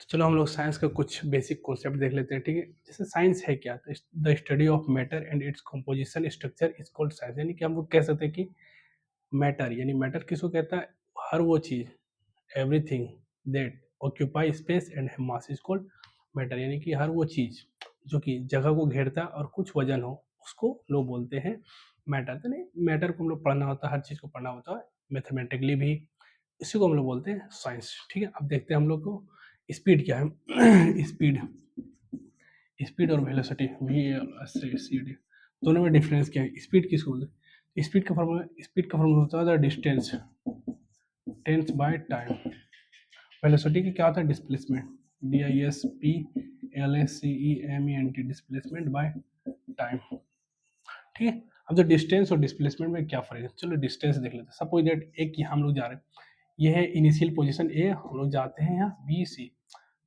चलो हम लोग साइंस का कुछ बेसिक कॉन्सेप्ट देख लेते हैं, ठीक है। जैसे साइंस है क्या, the study of matter and its composition structure is called science. यानी कि हम लोग कह सकते हैं कि मैटर, यानी मैटर किसको कहता है, हर वो चीज, everything that occupy space and mass is called matter. यानी कि हर वो चीज जो कि जगह को घेरता है और कुछ वजन हो, उसको लोग बोलते हैं मैटर। तो नहीं, मैटर को हम लोग पढ़ना होता है, हर चीज को पढ़ना होता है मैथमेटिकली भी, इसी को हम लोग बोलते हैं साइंस, ठीक है। अब देखते हैं हम लोग को स्पीड क्या है। स्पीड, स्पीड और वेलोसिटी, वी दोनों में डिफरेंस क्या है। स्पीड किसको बोलते हैं, स्पीड का फॉर्मूला होता है डिस्टेंस, टेंस बाय टाइम। वेलोसिटी की क्या होता है, displacement, DISPLACEMENT, displacement by time, ठीक है। अब जो डिस्टेंस और डिस्प्लेसमेंट में क्या फर्क है, चलो डिस्टेंस देख लेते हैं। सपोज दैट एक हम लोग जा रहे हैं, ये है इनिशियल पोजीशन ए, हम लोग जाते हैं यहाँ BC,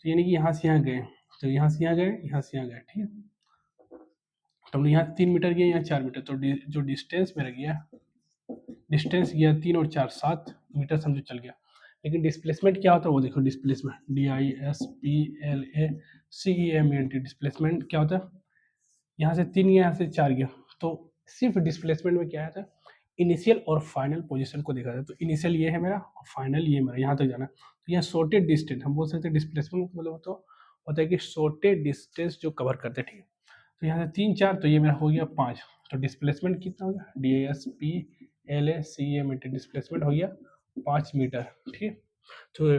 तो यानी कि यहाँ से यहाँ गए, तो यहाँ से यहाँ गए, यहाँ से यहाँ गए, ठीक है। तो हम लोग यहाँ 3 मीटर गए, यहाँ 4 मीटर, तो जो डिस्टेंस मेरा गया, डिस्टेंस गया 3 और 4 7 मीटर समझो चल गया। लेकिन डिस्प्लेसमेंट क्या होता है वो देखो, डिस्प्लेसमेंट DISPLACEMENT, डिस्प्लेसमेंट क्या होता है, यहाँ से 3 गया, यहाँ से 4 गया। तो सिर्फ डिस्प्लेसमेंट में क्या आता है, इनिशियल और फाइनल पोजीशन को देखा जाए। तो इनिशियल ये है मेरा और फाइनल ये मेरा, यहाँ तक जाना। तो यहाँ शॉर्टेड डिस्टेंस हम बोल सकते हैं डिस्प्लेसमेंट, मतलब तो होता है कि शॉर्टेड डिस्टेंस जो कवर करते हैं, ठीक है। तो यहाँ से 3 4, तो ये मेरा हो गया 5, तो डिस्प्लेसमेंट कितना हो गया, DISPLACEMENT, डिस्प्लेसमेंट हो गया 5 मीटर, ठीक है। तो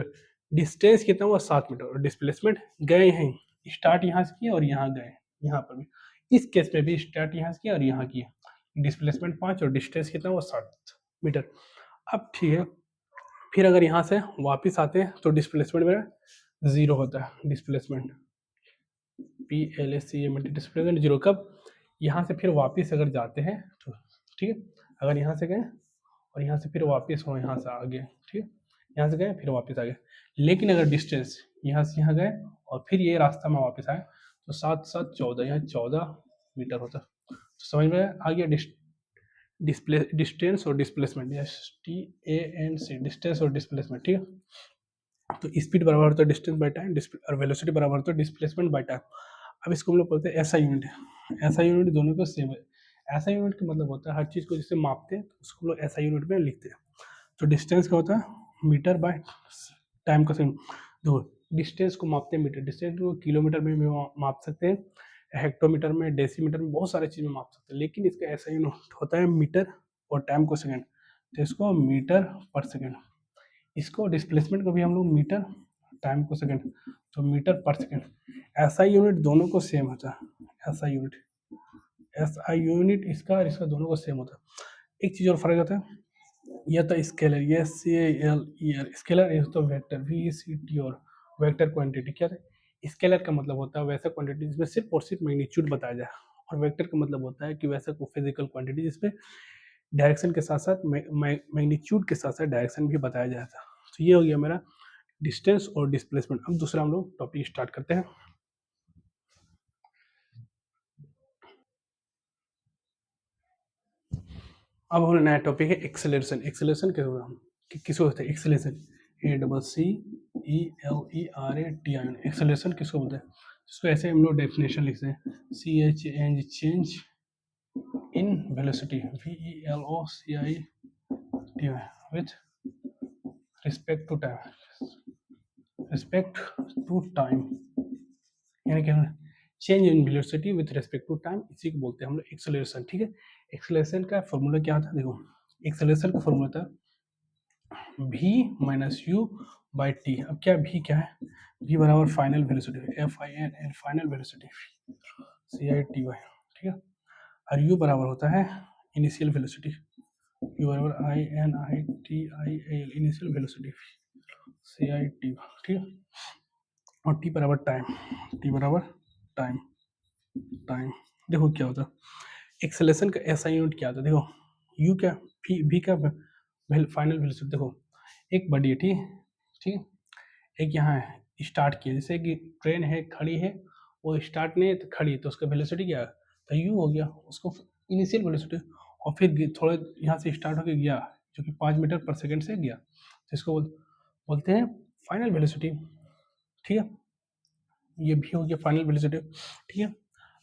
डिस्टेंस कितना हुआ 7 मीटर, और डिस्प्लेसमेंट गए हैं, स्टार्ट यहाँ से किया और यहाँ गए, यहाँ पर भी इस केस में भी स्टार्ट यहाँ से किया और यहाँ किया, डिस्प्लेसमेंट 5 और डिस्टेंस कितना हुआ 7 मीटर। अब ठीक है, फिर अगर यहाँ से वापस आते हैं तो डिस्प्लेसमेंट मेरा 0 होता है, डिस्प्लेसमेंट PLACEMENT, डिस्प्लेसमेंट 0 कब, यहाँ से फिर वापस अगर जाते हैं तो, ठीक है। अगर यहाँ से गए और यहाँ से फिर वापस हो, यहाँ से आगे, ठीक है, यहाँ से गए फिर वापस आ गए। लेकिन अगर डिस्टेंस यहाँ से यहाँ गए और फिर ये रास्ता में वापस आए, तो 7 7 14, यहाँ 14 मीटर होता है। तो समझ में आ गया डिस्टेंस और डिस्प्लेसमेंट, DANC, डिस्टेंस और डिस्प्लेसमेंट, ठीक है। तो स्पीड बराबर होता है डिस्टेंस बाय टाइम, और वेलोसिटी बराबर होता है डिस्प्लेसमेंट बाय टाइम। अब इसको हम लोग बोलते हैं SI यूनिट। SI यूनिट दोनों को सेम है। SI यूनिट का मतलब होता है हर चीज़ को जिससे मापते हैं तो उसको हम लोग SI यूनिट में लिखते हैं। तो डिस्टेंस का होता है मीटर बाय टाइम का सेम। दो डिस्टेंस को मापते हैं मीटर, डिस्टेंस को किलोमीटर में भी माप सकते हैं, हेक्टोमीटर में, डेसीमीटर में, बहुत सारे चीज़ में माप सकते हैं। लेकिन इसका SI यूनिट होता है मीटर और टाइम को सेकेंड, तो इसको मीटर पर सेकेंड। इसको डिस्प्लेसमेंट को भी हम लोग मीटर, टाइम को सेकेंड, तो metre per second. SI unit दोनों को सेम होता है, SI यूनिट इसका और इसका दोनों को सेम होता है। एक चीज़ और फर्क होता है, यह तो स्केलर, ये CAL स्केलर, ये तो वेक्टर VCT, और वेक्टर क्वांटिटी क्या है, स्केलर का मतलब होता है वैसा क्वांटिटी जिसमें सिर्फ और सिर्फ मैग्नीट्यूड बताया जाए, और वेक्टर का मतलब होता है कि वैसा कोई फिजिकल क्वांटिटी जिसमें डायरेक्शन के साथ साथ मैग्नीट्यूड के साथ साथ डायरेक्शन भी बताया जाता है। तो ये हो गया मेरा डिस्टेंस और डिस्प्लेसमेंट। अब दूसरा हम लोग टॉपिक स्टार्ट करते हैं। अब हमारा नया टॉपिक है एक्सेलरेशन। एक्सेलरेशन किसको होता है, एक्सेलरेशन ACCELERATION, एक्सेलरेशन किसको बोलते हैं, इसको ऐसे हम लोग डेफिनेशन लिखते हैं, change in velocity, VELOCITY, with respect to time, यानी कि change in velocity with respect to time, इसी को बोलते हैं हम लोग एक्सेलरेशन, ठीक है। एक्सेलरेशन का फॉर्मूला क्या था, देखो एक्सेलरेशन का फॉर्मूला था V minus U by T. अब क्या V क्या है, V बराबर final velocity, FINL, final velocity, CITY, ठीक है। और U बराबर होता है इनिशियल वेलोसिटी, U बराबर INITIAL, इनिशियल वेलोसिटी, CITY, ठीक है। और T बराबर टाइम, T बराबर टाइम, देखो क्या होता है एक्सेलरेशन का SI यूनिट क्या होता है, देखो U क्या, V का फाइनल वेलोसिटी, देखो एक बॉडी है, ठीक है, एक यहाँ है स्टार्ट किया, जैसे कि ट्रेन है खड़ी है, वो स्टार्ट नहीं है तो खड़ी है, तो उसका वेलोसिटी क्या है, तो U हो गया, उसको इनिशियल वेलोसिटी। और फिर थोड़ा यहाँ से स्टार्ट होकर गया जो कि 5 मीटर पर सेकेंड से गया, तो इसको बोलते हैं फाइनल वेलोसिटी, ठीक है। ये भी हो गया फाइनल वेलोसिटी, ठीक है।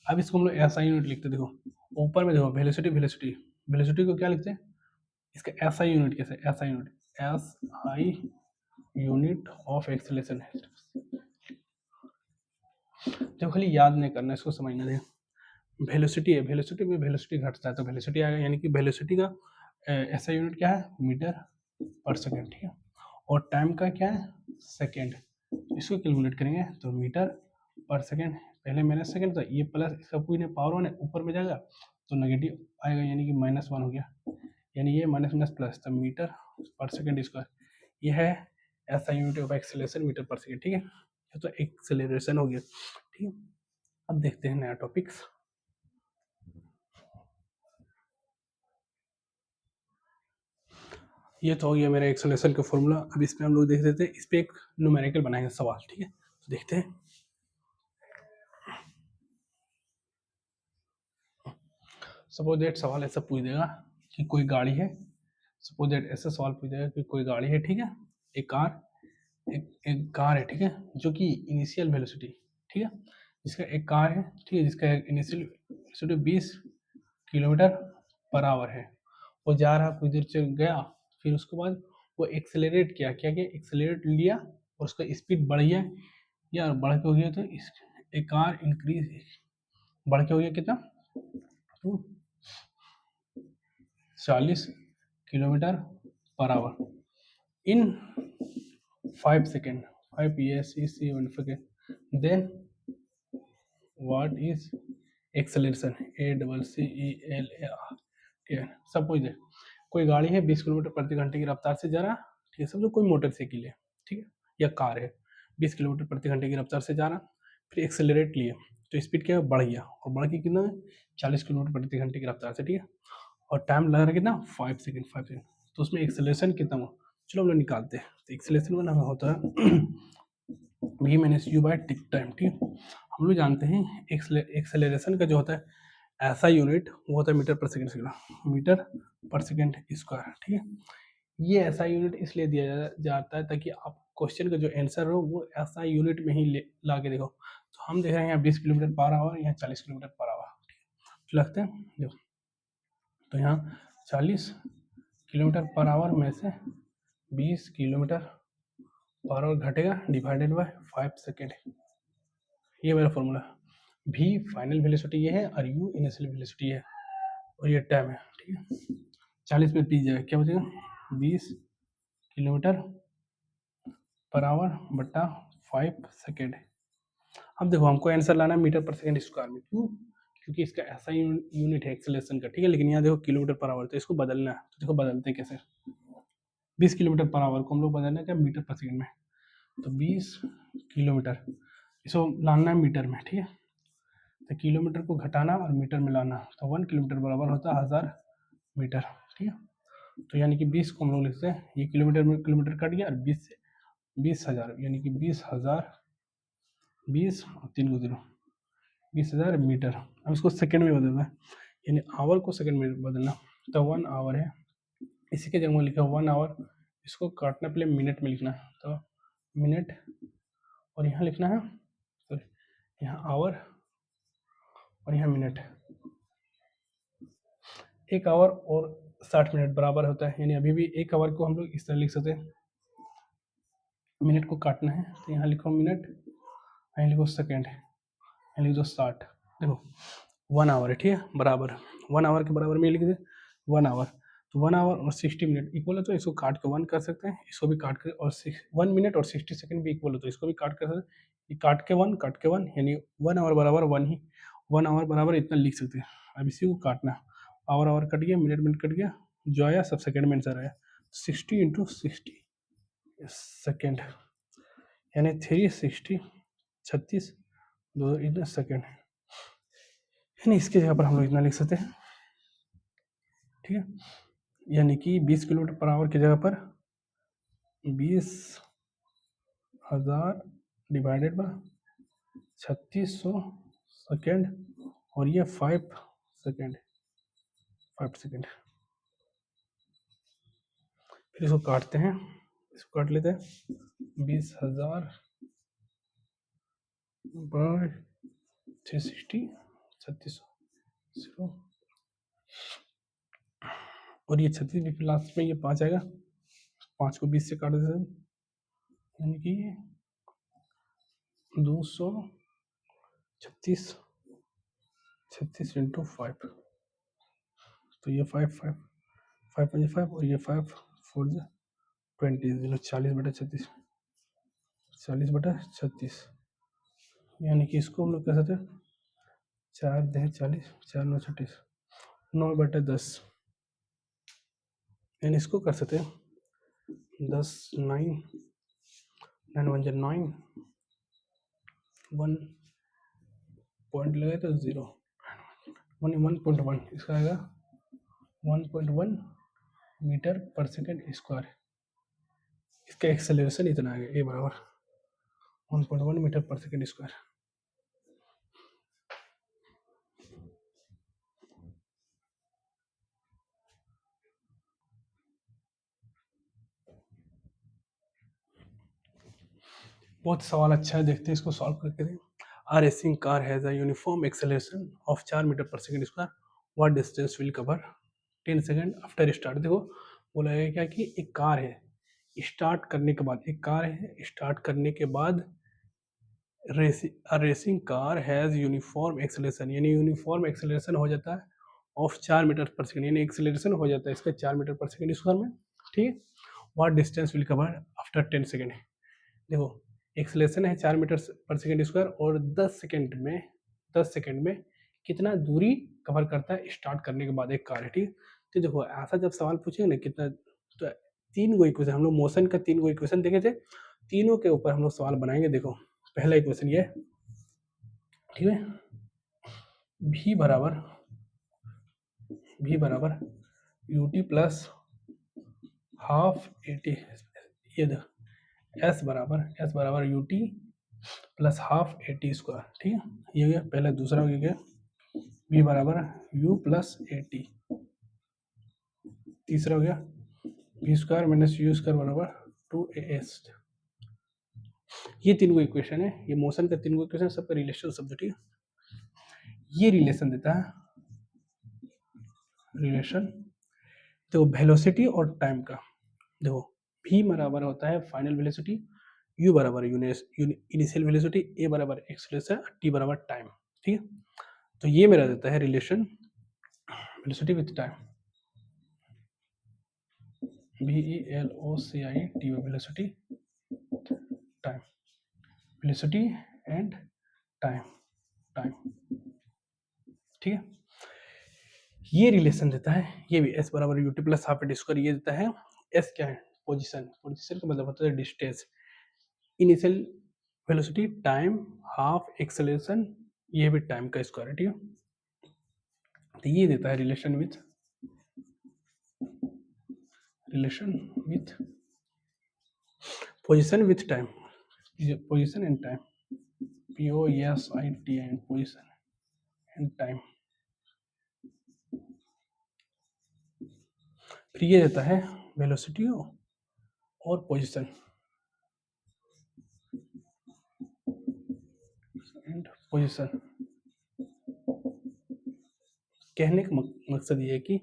अब इसको हम लोग एसआई यूनिट लिखते हैं। देखो ऊपर में देखो वेलोसिटी वेलोसिटी वेलोसिटी को क्या लिखते हैं, इसका एसआई यूनिट कैसे, SI unit S I unit of acceleration है। जब खाली याद नहीं करना, इसको समझना है। वेलोसिटी है, वेलोसिटी में वेलोसिटी घटता है तो वेलोसिटी आएगा, यानी कि वेलोसिटी का एसआई यूनिट क्या है, मीटर पर सेकेंड, ठीक है। और टाइम का क्या है, सेकेंड। इसको कैलकुलेट करेंगे तो मीटर पर सेकेंड, पहले माइनस सेकेंड था, ये प्लस, इसका कोई नहीं पावर वन है, ऊपर में जाएगा तो नेगेटिव आएगा, यानी कि -1 हो गया, यानी ये माइनस माइनस प्लस, तो मीटर पर सेकेंड स्क्वायर। ये है SI unit of acceleration metre per second, ठीक है। ये तो एक्सेलरेशन हो गया, ठीक है। अब देखते हैं नया टॉपिक्स। ये तो हो गया मेरा एक्सेलरेशन का फॉर्मूला। अब इसमें हम लोग देख देते हैं, इस पर एक न्यूमेरिकल बनाएंगे सवाल, ठीक है। तो देखते हैं, सपोज दैट सवाल ऐसा पूछ देगा कि कोई गाड़ी है, सपोज दैट ऐसा सवाल पूछ देगा कि कोई गाड़ी है, ठीक है, एक कार, एक कार है, ठीक है, जो कि इनिशियल वेलोसिटी, ठीक है, जिसका एक कार है, ठीक है, जिसका initial velocity 20 kilometre per our है। वो जा रहा, कुछ देर से गया, फिर उसके बाद वो एक्सेलरेट किया, क्या किया, एक्सेलरेट लिया और उसका स्पीड बढ़ गया, या बढ़ के हो गया, तो इस एक कार इंक्रीज बढ़ के हो गया कितना, तो 40 kilometre per hour in 5 second, 5 yes is second, then what is acceleration, ACCELAR, ठीक है। सपोज है कोई गाड़ी है 20 किलोमीटर प्रति घंटे की रफ्तार से जा रहा, ठीक है, समझो कोई मोटरसाइकिल है, ठीक है, या कार है, 20 किलोमीटर प्रति घंटे की रफ्तार से जा रहा, फिर एक्सेलरेट लिए तो स्पीड क्या है, बढ़ गया, और बढ़ के कितना, 40 किलोमीटर प्रति घंटे की रफ्तार से, ठीक है, और टाइम लग रहा है कितना, 5 सेकेंड, 5 सेकेंड। तो उसमें एक्सेलरेशन कितना हुआ, चलो हम लोग निकालते हैं। तो एक्सेलरेशन में नाम होता है v माइनस यू बाय टिक टाइम, ठीक है। हम लोग जानते हैं एक्सेलरेशन का जो होता है ऐसा यूनिट, वो होता है metre per second square, metre per second square, ठीक है। ये ऐसा यूनिट इसलिए दिया जाता है ताकि आप क्वेश्चन का जो आंसर हो वो ऐसा यूनिट में ही ला के देखो। तो हम देख रहे हैं यहाँ 20 किलोमीटर पर आवर, यहाँ 40 किलोमीटर पर आवर, तो लगते हैं देखो, तो यहाँ 40 किलोमीटर पर आवर में से 20 किलोमीटर पर आवर घटेगा, डिवाइडेड बाय 5 सेकेंड। ये मेरा फॉर्मूला, v फाइनल वेलोसिटी ये है और u इनिशियल वेलोसिटी है, और ये टाइम है, ठीक है। 40 में 20 जाएगा, क्या बचेगा, 20 किलोमीटर पर आवर बट्टा 5 सेकेंड। अब देखो हमको आंसर लाना है मीटर पर सेकेंड स्क्वायर में, क्यों, क्योंकि इसका ऐसा यूनिट है एक्सेलरेशन का, ठीक है, लेकिन यहाँ देखो किलोमीटर पर आवर, तो इसको बदलना है, तो देखो बदलते हैं कैसे। 20 किलोमीटर पर आवर को हम लोग बदलना है क्या, मीटर पर सेकेंड में, तो 20 किलोमीटर, इसको लाना है मीटर में, ठीक है, तो किलोमीटर को घटाना और मीटर में लाना, तो 1 किलोमीटर बराबर होता है 1000 मीटर, ठीक है। तो यानी कि 20 को हम लोग लिखते हैं, ये किलोमीटर में किलोमीटर कट गया, और 20 से 20,000, यानी कि 20,000, 20 और 3 को 0, 20,000 मीटर। अब इसको सेकेंड में बदलना है, यानी आवर को सेकेंड में बदलना, तो 1 आवर है, इसी के जगह में लिखा 1 आवर, इसको काटना पहले मिनट में लिखना है, तो मिनट, और यहाँ लिखना है, तो यहाँ आवर और यहाँ मिनट। 1 आवर और 60 मिनट बराबर होता है, यानी अभी भी 1 आवर को हम लोग इस तरह लिख सकते हैं, मिनट को काटना है तो यहाँ लिखो मिनट, यहाँ लिखो सेकेंड, यहाँ लिख दो 60, देखो 1 आवर है, ठीक है, बराबर 1 आवर के बराबर में लिख दे 1 आवर, तो 1 आवर और 60 मिनट इक्वल है, तो इसको काट के 1 कर सकते हैं, इसको भी काट के, और 1 मिनट और 60 सेकेंड भी इक्वल है, तो इसको भी काट कर सकते हैं, ये काट के 1, यानी 1 आवर बराबर 1 ही, 1 आवर बराबर इतना लिख सकते हैं। अब इसी को काटना, आवर आवर कट गया, मिनट मिनट कट गया, जो आया सब सेकेंड में आंसर आया, 60 इंटू 60 सेकेंड, यानी 360, 36 दो इतना सेकेंड, यानी इसके जगह पर हम लोग इतना लिख सकते हैं, ठीक है, यानी कि 20 किलोमीटर पर आवर की जगह पर 20,000 डिवाइडेड बाय 3600 सेकेंड, और ये 5 सेकेंड, 5 सेकेंड। फिर इसको काटते हैं, इसको काट लेते हैं, 20,000 बाय 360 3600 और ये 36 भी फिर लास्ट में ये 5 आएगा, 5 को 20 से काट देते हैं, यानी कि 236 36 इंटू 5, तो ये 5 5 5 5 5 और ये 5 4 20 40/36 40/36, यानी कि इसको हम लोग कह सकते हैं 4 10 40 4 9 36 9/10, यानी इसको कर सकते हैं 10 9 9 1 9 1 पॉइंट लगाए तो 0 1.1, इसका आएगा 1.1 मीटर पर सेकेंड स्क्वायर, इसका एक्सेलरेशन इतना आएगा ए बराबर 1.1 मीटर पर सेकेंड स्क्वायर। बहुत सवाल अच्छा है, देखते हैं इसको सॉल्व करके दें। A racing car has a uniform acceleration of 4 metre per second square, what distance will cover 10 second after start. देखो बोला है क्या कि एक कार है, स्टार्ट करने के बाद एक कार है, स्टार्ट करने के बाद racing car has uniform acceleration, यानी यूनिफॉर्म एक्सेलरेशन हो जाता है ऑफ 4 मीटर पर सेकेंड, यानी एक्सेलरेशन हो जाता है इसका 4 मीटर पर सेकेंड स्क्वायर में, ठीक। What distance will cover after 10 second, देखो एक्सेलरेशन है 4 मीटर पर सेकेंड स्क्वायर और 10 सेकेंड में कितना दूरी कवर करता है स्टार्ट करने के बाद एक कार है, ठीक। तो देखो ऐसा जब सवाल पूछेंगे ना कितना, तो 3 गो इक्वेशन हम लोग मोशन का 3 गो इक्वेशन देखे थे, तीनों के ऊपर हम लोग सवाल बनाएंगे। देखो पहला इक्वेशन ये, ठीक है, v बराबर ut प्लस हाफ एटी, ये एस बराबर ut plus half eighty square, ठीक है, ये हो गया पहला। दूसरा हो गया v बराबर u प्लस एटी, तीसरा हो गया v square minus u square बराबर 2as। ये तीन गो इक्वेशन है, ये मोशन का 3 गो इक्वेशन, सबका रिलेशन शब्द, ठीक है। ये रिलेशन देता है रिलेशन, तो वेलोसिटी और टाइम का। देखो v बराबर होता है फाइनल वेलोसिटी, u बराबर इनिशियल वेलोसिटी, a बराबर एक्सेलरेशन, t बराबर टाइम, ठीक है। तो ये मेरा देता है relation velocity with time, VELOCIT velocity time, velocity and time, ठीक है। ये रिलेशन देता है, ये भी s बराबर ut plus half eighty square, ये देता है s क्या है पोजीशन, पोजीशन का मतलब होता है distance, initial velocity, time, half acceleration, ये भी टाइम का स्क्वायर है, ठीक है। तो ये देता है relation with position with time, position and time, POSIT and position and time. फिर ये देता है वेलोसिटी और पोजीशन एंड पोजीशन। कहने का मकसद ये है कि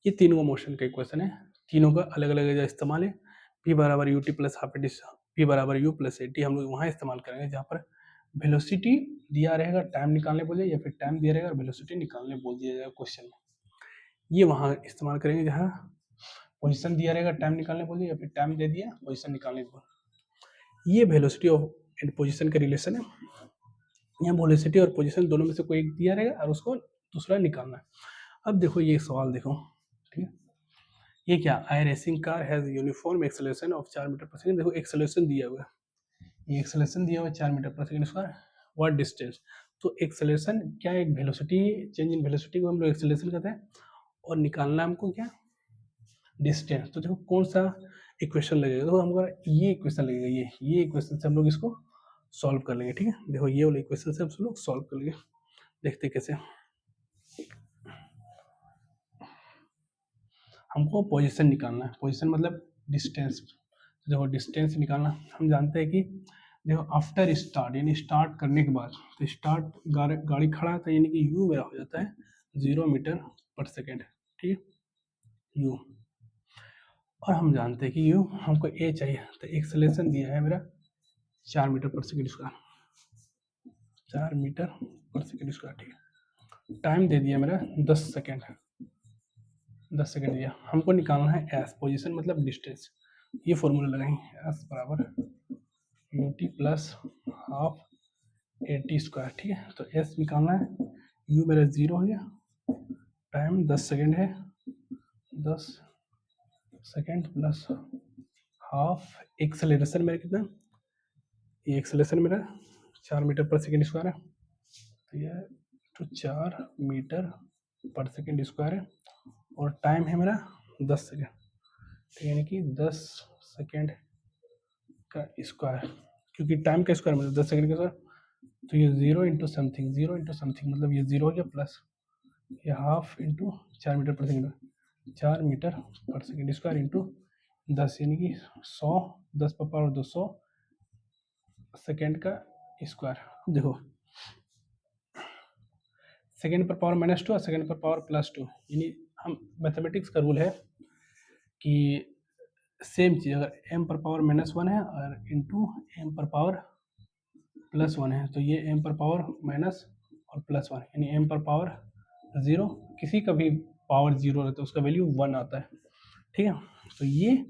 ये तीनों मोशन का इक्वेशन है, तीनों का अलग अलग इस्तेमाल है। p बराबर ut plus half eighty, p बराबर u प्लस एटी हम लोग वहाँ इस्तेमाल करेंगे जहाँ पर वेलोसिटी दिया रहेगा, टाइम निकालने बोले, या फिर टाइम दिया रहेगा और वेलोसिटी निकालने बोल दिया जाएगा क्वेश्चन में, ये वहाँ इस्तेमाल करेंगे जहाँ पोजीशन दिया रहेगा, टाइम निकालने बोले, या फिर टाइम दे दिया पोजीशन निकालने बोले। ये वेलोसिटी और एंड पोजीशन का रिलेशन है, यहाँ वेलोसिटी और पोजीशन दोनों में से कोई एक दिया रहेगा और उसको दूसरा निकालना है। अब देखो ये सवाल देखो, ठीक है, ये क्या, I racing car has uniform acceleration of 4 metre per second. देखो एक्सेलरेशन दिया हुआ है, ये एक्सेलरेशन दिया हुआ है 4 metre per second square, what distance, तो एक्सेलरेशन क्या, एक वेलोसिटी, चेंज इन वेलोसिटी को हम लोग एक्सेलरेशन कहते हैं, और निकालना हमको क्या डिस्टेंस। तो देखो कौन सा इक्वेशन लगेगा, तो हमको ये इक्वेशन लगेगा, ये इक्वेशन से हम लोग इसको सॉल्व कर लेंगे, ठीक है। देखो ये वाला इक्वेशन से हम लोग सॉल्व कर लेंगे, देखते कैसे। हमको पोजीशन निकालना है, पोजीशन मतलब डिस्टेंस। देखो डिस्टेंस निकालना, हम जानते हैं कि देखो आफ्टर स्टार्ट यानी स्टार्ट करने के बाद, तो स्टार्ट गाड़ी खड़ा है तो यानी कि यू मेरा हो जाता है 0 मीटर पर सेकेंड, ठीक है, यू। और हम जानते हैं कि यू हमको ए चाहिए, तो एक्सेलरेशन दिया है मेरा 4 metre per second square, 4 metre per second square, ठीक है। टाइम दे दिया मेरा 10 सेकेंड, 10 सेकेंड दिया। हमको निकालना है एस, पोजीशन मतलब डिस्टेंस। ये फॉर्मूला लगाएंगे, एस बराबर U T plus half A T square, ठीक है। तो एस निकालना है, यू मेरा 0 हो गया, टाइम 10 सेकेंड है, 10 सेकेंड प्लस हाफ, एक्सेलरेशन मेरा कितना, ये एक्सेलरेशन मेरा 4 मीटर पर सेकेंड स्क्वायर है, तो ये तो 4 मीटर पर सेकेंड स्क्वायर है, और टाइम है मेरा 10 सेकेंड, तो यानी कि 10 सेकेंड का स्क्वायर, क्योंकि टाइम का स्क्वायर मतलब 10 सेकेंड का स्क्वायर, तो ये 0 इंटू समथिंग, 0 इंटू समथिंग मतलब ये 0 हो गया, प्लस ये half into 4 metre per second, 4 metre per second square into 10 यानी कि 100, 10 पर पावर 200 सेकेंड का स्क्वायर। देखो सेकेंड पर पावर -2 और सेकेंड पर पावर +2, यानी हम मैथमेटिक्स का रूल है कि सेम चीज़ अगर m पर पावर -1 है और इंटू m पर पावर +1 है, तो ये m पर पावर माइनस और +1 यानी m पर पावर 0, किसी का भी पावर 0 रहता है उसका वैल्यू 1 आता है, ठीक है। तो ये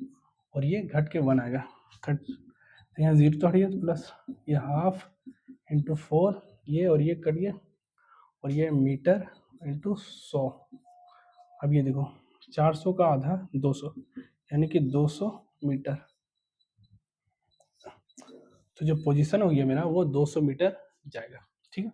और ये घट के 1 आएगा, घट, तो यहाँ 0 तो हट गया, तो प्लस ये हाफ इंटू 4, ये और ये कट गया, और ये मीटर इंटू 100। अब ये देखो 400 का आधा 200, यानी कि 200 मीटर, तो जो पोजीशन हो गया मेरा वो 200 मीटर जाएगा, ठीक है।